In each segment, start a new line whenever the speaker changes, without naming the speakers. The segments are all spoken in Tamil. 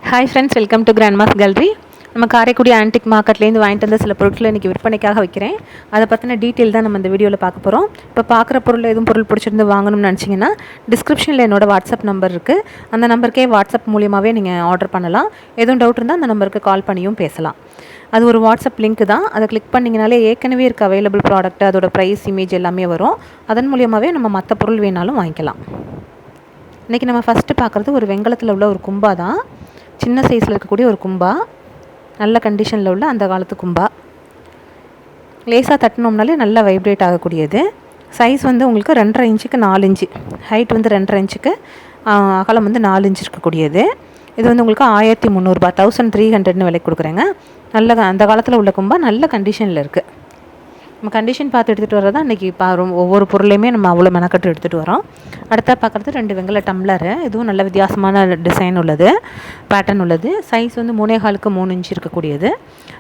Hi friends, welcome to grandma's gallery. நம்ம காரைக்குடி ஆன்டிக் மார்க்கெட்லேருந்து வாங்கிட்டு வந்த சில பொருட்களை இன்றைக்கி விற்பனைக்காக வைக்கிறேன். அதை பற்றின டீட்டெயில் தான் நம்ம இந்த வீடியோவில் பார்க்க போகிறோம். இப்போ பார்க்குற பொருள் எதுவும் பொருள் பிடிச்சிருந்து வாங்கணும்னு நினச்சிங்கன்னா டிஸ்கிரிப்ஷனில் என்னோடய வாட்ஸ்அப் நம்பர் இருக்குது. அந்த நம்பருக்கே வாட்ஸ்அப் மூலியமாகவே நீங்கள் ஆர்டர் பண்ணலாம். எதுவும் டவுட் இருந்தால் அந்த நம்பருக்கு கால் பண்ணியும் பேசலாம். அது ஒரு வாட்ஸ்அப் லிங்க் தான். அதை கிளிக் பண்ணிங்கனாலே ஏற்கனவே இருக்க அவைலபிள் ப்ராடக்ட், அதோட ப்ரைஸ், இமேஜ் எல்லாமே வரும். அதன் மூலியமாகவே நம்ம மற்ற பொருள் வேணாலும் வாங்கிக்கலாம். இன்றைக்கி நம்ம ஃபஸ்ட்டு பார்க்குறது ஒரு வெங்கலத்தில் உள்ள ஒரு கும்பா தான். சின்ன சைஸில் இருக்கக்கூடிய ஒரு கும்பா, நல்ல கண்டிஷனில் உள்ள அந்த காலத்து கும்பா. லேசாக தட்டினோம்னாலே நல்லா வைப்ரேட் ஆகக்கூடியது. சைஸ் வந்து உங்களுக்கு 2.5 இன்ச்சுக்கு 4 இன்ச்சு, ஹைட் வந்து 2.5 இன்ச்சுக்கு, அகலம் வந்து 4 இன்ச்சு இருக்கக்கூடியது. இது வந்து உங்களுக்கு 1300 1300 விலைக்கு கொடுக்குறேங்க. நல்ல அந்த காலத்தில் உள்ள கும்பா நல்ல கண்டிஷனில் இருக்குது. நம்ம கண்டிஷன் பார்த்து எடுத்துகிட்டு வரதான் இன்றைக்கி ஒவ்வொரு பொருளையுமே நம்ம அவ்வளோ மெனக்கட்டு எடுத்துகிட்டு வரோம். அடுத்தா பார்க்குறது 2 வெங்கல டம்ளரு. இதுவும் நல்ல வித்தியாசமான டிசைன் உள்ளது, பேட்டர்ன் உள்ளது. சைஸ் வந்து 3.25க்கு 3 இன்ச்சு இருக்கக்கூடியது.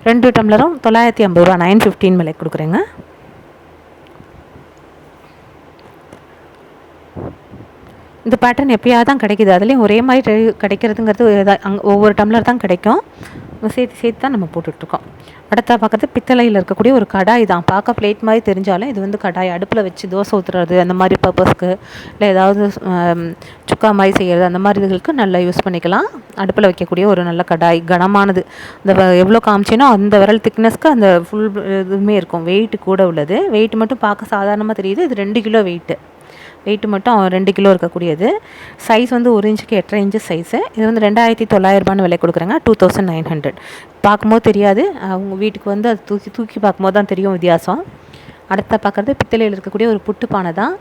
2 டம்ளரும் 950 ரூபா, 915 விலைக்கு கொடுக்குறேங்க. இந்த பேட்டர்ன் எப்போயாவது தான் கிடைக்கிது. அதுலேயும் ஒரே மாதிரி கிடைக்கிறதுங்கிறது ஒவ்வொரு டம்ளர் தான் கிடைக்கும். சேர்த்து தான் நம்ம போட்டுட்ருக்கோம். அடுத்தா பார்க்குறது பித்தளையில் இருக்கக்கூடிய ஒரு கடாய் தான். பார்க்க பிளேட் மாதிரி தெரிஞ்சாலும் இது வந்து கடாய். அடுப்பில் வச்சு தோசை ஊற்றுறது அந்த மாதிரி பர்பஸ்க்கு, இல்லை ஏதாவது சுக்கா மாதிரி செய்கிறது அந்த மாதிரி இதுகளுக்கு நல்லா யூஸ் பண்ணிக்கலாம். அடுப்பில் வைக்கக்கூடிய ஒரு நல்ல கடாய், கனமானது. இந்த எவ்வளோ காமிச்சேனோ அந்த விரல் திக்னஸ்க்கு அந்த ஃபுல் இதுவுமே இருக்கும். வெயிட் கூட உள்ளது. வெயிட் மட்டும் பார்க்க சாதாரணமாக தெரியுது. இது 2 கிலோ வெயிட்டு மட்டும் 2 கிலோ இருக்கக்கூடியது. சைஸ் வந்து 1 இன்ச்சுக்கு 8.5 இன்ச்சு சைஸு. இது வந்து 2900 ரூபான்னு விலை கொடுக்குறேங்க. 2900. பார்க்கும்போது தெரியாது, அவங்க வீட்டுக்கு வந்து அது தூக்கி பார்க்கும்போது தான் தெரியும் வித்தியாசம். அடுத்த பார்க்குறது பித்தளையில் இருக்கக்கூடிய ஒரு புட்டு பானை தான்.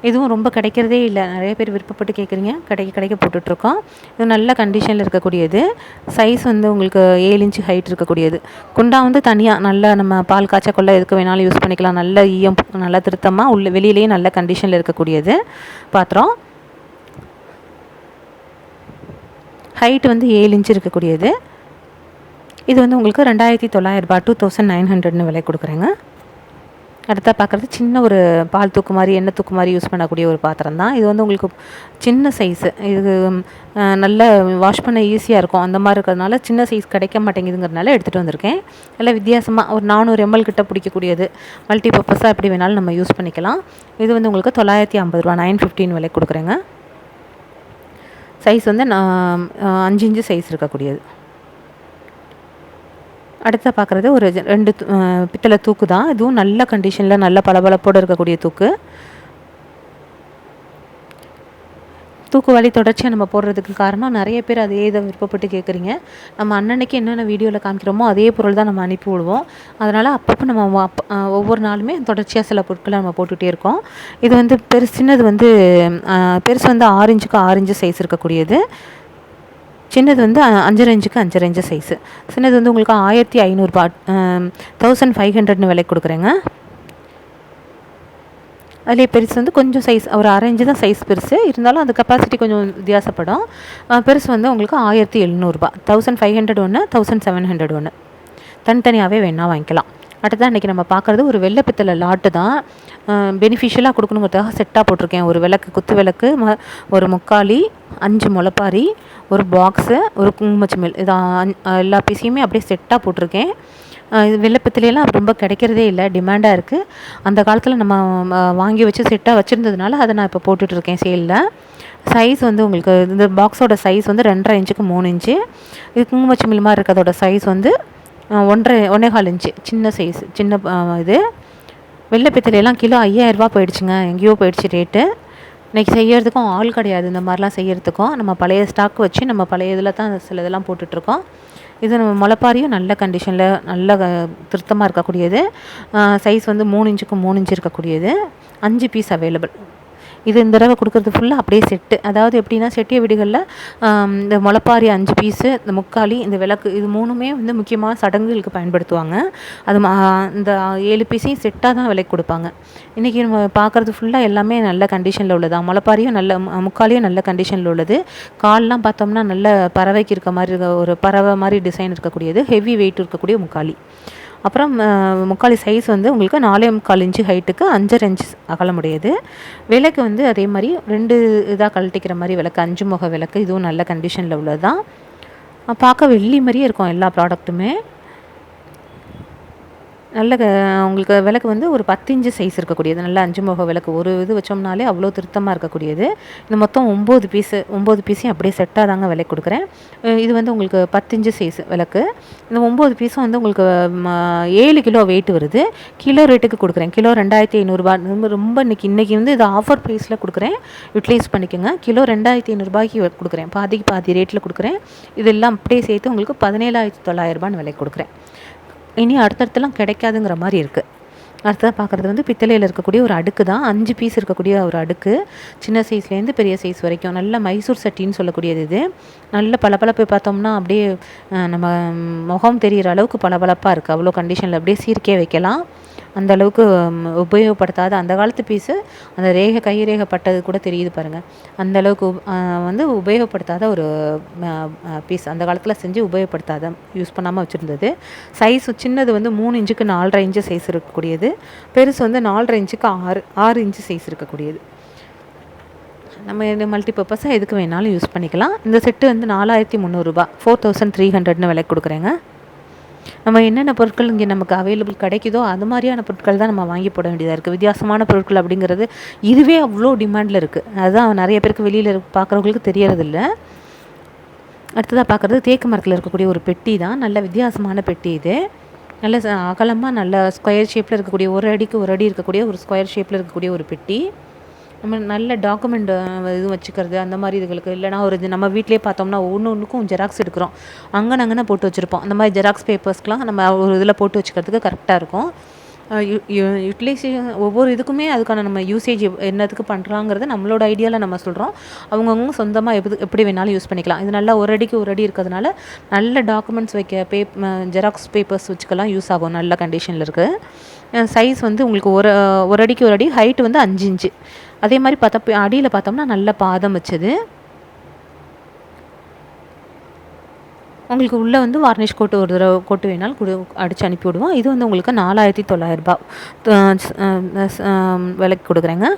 இதுவும் ரொம்ப கிடைக்கிறதே இல்லை. நிறைய பேர் விருப்பப்பட்டு கேட்குறீங்க. கிடைக்க போட்டுட்ருக்கோம். இது நல்ல கண்டிஷனில் இருக்கக்கூடியது. சைஸ் வந்து உங்களுக்கு 7 இன்ச்சு ஹைட் இருக்கக்கூடியது. குண்டா வந்து தனியாக நல்லா நம்ம பால் காய்ச்ச கொள்ள எதுக்கு வேணாலும் யூஸ் பண்ணிக்கலாம். நல்ல ஈயம் நல்லா திருத்தமாக உள்ள வெளியிலேயே நல்ல கண்டிஷனில் இருக்கக்கூடியது பாத்திரம். ஹைட் வந்து 7 இன்ச்சு இருக்கக்கூடியது. இது வந்து உங்களுக்கு 2900 ரூபாய், 2900 விலை கொடுக்குறேங்க. அடுத்தா பார்க்குறது சின்ன ஒரு பால் தூக்கு மாதிரி, எண்ணெய் தூக்கு மாதிரி யூஸ் பண்ணக்கூடிய ஒரு பாத்திரம் தான். இது வந்து உங்களுக்கு சின்ன சைஸு. இது நல்ல வாஷ் பண்ண ஈஸியாக இருக்கும். அந்த மாதிரி இருக்கிறதுனால சின்ன சைஸ் கிடைக்க மாட்டேங்குதுங்கிறதுனால எடுத்துகிட்டு வந்திருக்கேன். நல்லா வித்தியாசமாக ஒரு 400 ml கிட்ட பிடிக்கக்கூடியது. மல்டி பர்பஸாக எப்படி வேணாலும் நம்ம யூஸ் பண்ணிக்கலாம். இது வந்து உங்களுக்கு 950 ரூபா, 915 விலை கொடுக்குறேங்க. சைஸ் வந்து 5 இன்ச்சு சைஸ் இருக்கக்கூடியது. அடுத்த பார்க்குறது ஒரு 2 பித்தளை தூக்கு தான். இதுவும் நல்ல கண்டிஷனில் நல்ல பளபளப்போடு இருக்கக்கூடிய தூக்கு வலி தொடர்ச்சியாக நம்ம போடுறதுக்கு காரணம் நிறைய பேர் அதே இதை விருப்பப்பட்டு கேட்குறீங்க. நம்ம அன்னன்னைக்கு என்னென்ன வீடியோவில் காமிக்கிறோமோ அதே பொருள் தான் நம்ம அனுப்பி விடுவோம். அதனால் அப்பப்போ நம்ம ஒவ்வொரு நாளுமே தொடர்ச்சியாக சில பொருட்களை நம்ம போட்டுகிட்டே இருக்கோம். இது வந்து சின்னது வந்து பெருசு வந்து 6 இன்ச்சுக்கு 6 இன்ச்சு சைஸ் இருக்கக்கூடியது. சின்னது வந்து 5.5 இன்ச்சுக்கு 5.5 இன்ச்சு சைஸு. சின்னது வந்து உங்களுக்கு 1500 ரூபா, 1500 விலை கொடுக்குறேங்க. அதிலே பெருசு வந்து கொஞ்சம் சைஸ் ஒரு 1/2 இன்ச்சு தான் சைஸ் பெருசு. இருந்தாலும் அந்த கெப்பாசிட்டி கொஞ்சம் வித்தியாசப்படும். பெருசு வந்து உங்களுக்கு 1700 ரூபா, 1500 ஒன்று, 1700 ஒன்று. தனித்தனியாகவே வேணா வாங்கிக்கலாம். அடுத்ததான் இன்றைக்கி நம்ம பார்க்குறது ஒரு வெள்ளை பித்தளை லாட்டு தான். பெனிஃபிஷியலாக கொடுக்கணுங்கிறதுக்காக செட்டாக போட்டிருக்கேன். ஒரு விளக்கு, குத்து விளக்கு, ஒரு முக்காலி, 5 முளைப்பாரி, ஒரு பாக்ஸு, ஒரு குங்குமச்சிமிழ், இது எல்லா பீஸையுமே அப்படியே செட்டாக போட்டிருக்கேன். இது வெள்ளைப்பித்தளையெல்லாம் ரொம்ப கிடைக்கிறதே இல்லை, டிமாண்டாக இருக்குது. அந்த காலத்தில் நம்ம வாங்கி வச்சு செட்டாக வச்சுருந்ததுனால அதை நான் இப்போ போட்டுட்ருக்கேன் சேலில். சைஸ் வந்து உங்களுக்கு இந்த பாக்ஸோட சைஸ் வந்து 2.5 இன்ச்சுக்கு 3 இன்ச்சு. இது குங்குமச்சிமிழ் மாதிரி இருக்கிறதோட சைஸ் வந்து 1.25 இன்ச்சு, சின்ன சைஸ், சின்ன இது. வெள்ளை பித்தளையெல்லாம் கிலோ 5000 ரூபா போயிடுச்சுங்க. எங்கேயோ போயிடுச்சு ரேட்டு. இன்றைக்கி செய்கிறதுக்கும் ஆள் கிடையாது. இந்த மாதிரிலாம் செய்கிறதுக்கும் நம்ம பழைய ஸ்டாக் வச்சு நம்ம பழைய இதில் தான் சில இதெல்லாம் போட்டுட்ருக்கோம். இது நம்ம முளைப்பாரியும் நல்ல கண்டிஷனில் நல்ல திருத்தமாக இருக்கக்கூடியது. சைஸ் வந்து 3 இன்ச்சுக்கு 3 இன்ச்சு இருக்கக்கூடியது. 5 பீஸ் அவைலபிள். இது இந்த தடவை கொடுக்குறது ஃபுல்லாக அப்படியே செட்டு. அதாவது எப்படின்னா, செட்டிய வீடுகளில் இந்த முளைப்பாரி 5 பீஸு, இந்த முக்காலி, இந்த விளக்கு, இது 3மே வந்து முக்கியமான சடங்குகளுக்கு பயன்படுத்துவாங்க. அது இந்த 7 பீஸையும் செட்டாக தான் விலைக்கு கொடுப்பாங்க. இன்றைக்கி நம்ம பார்க்குறது ஃபுல்லாக எல்லாமே நல்ல கண்டிஷனில் உள்ளதா. முளைப்பாரியும் நல்ல, முக்காலியும் நல்ல கண்டிஷனில் உள்ளது. கால்லாம் பார்த்தோம்னா நல்ல பறவைக்கு இருக்க மாதிரி ஒரு பறவை மாதிரி டிசைன் இருக்கக்கூடியது. ஹெவி வெயிட் இருக்கக்கூடிய முக்காலி. அப்புறம் முக்காலி சைஸ் வந்து உங்களுக்கு 4.25 இன்ச்சு ஹைட்டுக்கு 5.5 இன்ச்சு அகலமுடையது. விளக்கு வந்து அதே மாதிரி 2 இதாக கழட்டிக்கிற மாதிரி விளக்கு, 5 முக விளக்கு. இதுவும் நல்ல கண்டிஷனில் உள்ளது தான். பார்க்க வெள்ளி மாதிரியே இருக்கும் எல்லா ப்ராடக்ட்டுமே. நல்ல உங்களுக்கு விளக்கு வந்து ஒரு 10 இன்ச்சு சைஸ் இருக்கக்கூடியது. நல்ல 5 முக விளக்கு. ஒரு இது வச்சோம்னாலே அவ்வளோ திருத்தமாக இருக்கக்கூடியது. இது மொத்தம் 9 பீஸு. 9 பீஸையும் அப்படியே செட்டாக தாங்க விலைக்கு கொடுக்குறேன். இது வந்து உங்களுக்கு 10 இன்ச்சு சைஸ் விளக்கு. இந்த 9 பீஸும் வந்து உங்களுக்கு 7 கிலோ வெயிட் வருது. கிலோ ரேட்டுக்கு கொடுக்குறேன். கிலோ 2500 ரொம்ப ரொம்ப இன்றைக்கி வந்து இது ஆஃபர் ப்ரைஸில் கொடுக்குறேன். யூட்டிலைஸ் பண்ணிக்கோங்க. கிலோ 2500 கொடுக்குறேன். பாதிக்கு பாதி ரேட்டில் கொடுக்குறேன். இதெல்லாம் அப்படியே சேர்த்து உங்களுக்கு 17,900 விலைக்கு கொடுக்குறேன். இனி அடுத்தடுத்துலாம் கிடைக்காதுங்கிற மாதிரி இருக்குது. அடுத்ததாக பார்க்குறது வந்து பித்தளையில் இருக்கக்கூடிய ஒரு அடுக்கு தான். 5 பீஸ் இருக்கக்கூடிய ஒரு அடுக்கு. சின்ன சைஸ்லேருந்து பெரிய சைஸ் வரைக்கும் நல்ல மைசூர் சட்டின்னு சொல்லக்கூடியது இது. நல்ல பளபளப்பு பார்த்தோம்னா அப்படியே நம்ம முகம் தெரிகிற அளவுக்கு பளபளப்பாக இருக்குது. அவ்வளோ கண்டிஷனில் அப்படியே சீர்க்கே வைக்கலாம். அந்த அளவுக்கு உபயோகப்படுத்தாத அந்த காலத்து பீஸு, அந்த கை ரேகை பட்டது கூட தெரியுது பாருங்கள். அந்த அளவுக்கு வந்து உபயோகப்படுத்தாத ஒரு பீஸ். அந்த காலத்தில் செஞ்சு உபயோகப்படுத்தாத யூஸ் பண்ணாமல் வச்சுருந்தது. சைஸ் சின்னது வந்து 3 இன்ச்சுக்கு 4.5 இன்ச்சு சைஸ் இருக்கக்கூடியது. பெருசு வந்து 4.5 இன்ச்சுக்கு 6 இன்ச்சு சைஸ் இருக்கக்கூடியது. நம்ம இது மல்டிபர்பஸாக எதுக்கு வேணாலும் யூஸ் பண்ணிக்கலாம். இந்த செட்டு வந்து 4,300 4,300ன்னு விலைக்கு கொடுக்குறேங்க. நம்ம என்னென்ன பொருட்கள் இங்கே நமக்கு அவைலபிள் கிடைக்குதோ அது மாதிரியான பொருட்கள் தான் நம்ம வாங்கி போட வேண்டியதாக இருக்குது. வித்தியாசமான பொருட்கள் அப்படிங்கிறது இதுவே அவ்வளோ டிமாண்டில் இருக்குது. அதுதான் நிறைய பேருக்கு வெளியில் பார்க்குறவங்களுக்கு தெரியறதில்ல. அடுத்ததாக பார்க்குறது தேக்கு மரத்தில் இருக்கக்கூடிய ஒரு பெட்டி தான். நல்ல வித்தியாசமான பெட்டி இது. நல்ல அகலமாக நல்ல ஸ்கொயர் ஷேப்பில் இருக்கக்கூடிய ஒரு அடிக்கு ஒரு அடி இருக்கக்கூடிய ஒரு ஸ்கொயர் ஷேப்பில் இருக்கக்கூடிய ஒரு பெட்டி. நம்ம நல்ல டாக்குமெண்ட் இதுவும் வச்சுக்கிறது அந்த மாதிரி இதுகளுக்கு. இல்லைனா ஒரு நம்ம வீட்டிலே பார்த்தோம்னா ஒன்றுக்கும் ஜெராக்ஸ் எடுக்கிறோம், அங்கங்கே போட்டு வச்சுருப்போம். அந்த மாதிரி ஜெராக்ஸ் பேப்பர்ஸ்க்கெலாம் நம்ம ஒரு இதில் போட்டு வச்சுக்கிறதுக்கு கரெக்டாக இருக்கும். யூட்டிலைசேஷன் ஒவ்வொரு இதுக்குமே அதுக்கான நம்ம யூசேஜ் என்னத்துக்கு பண்ணுறாங்கிறது நம்மளோட ஐடியாவில் நம்ம சொல்கிறோம். அவங்கவுங்க சொந்தமாக எப்படி வேணாலும் யூஸ் பண்ணிக்கலாம். இது நல்லா ஒரு அடிக்கு ஒரு அடி இருக்கிறதுனால நல்ல டாக்குமெண்ட்ஸ் வைக்க ஜெராக்ஸ் பேப்பர்ஸ் வச்சுக்கலாம் யூஸ் ஆகும். நல்ல கண்டிஷனில் இருக்குது. சைஸ் வந்து உங்களுக்கு ஒரு அடிக்கு ஒரு அடி, ஹைட்டு வந்து 5 இன்ச்சு. அதே மாதிரி அடியில் பார்த்தோம்னா நல்ல பாதம் வச்சது. உங்களுக்கு உள்ளே வந்து வார்னிஷ் கோட்டு ஒரு தடவை கோட்டு வேணாலும் அடித்து அனுப்பி விடுவோம். இது வந்து உங்களுக்கு 4,900 விலைக்கு கொடுக்குறேங்க.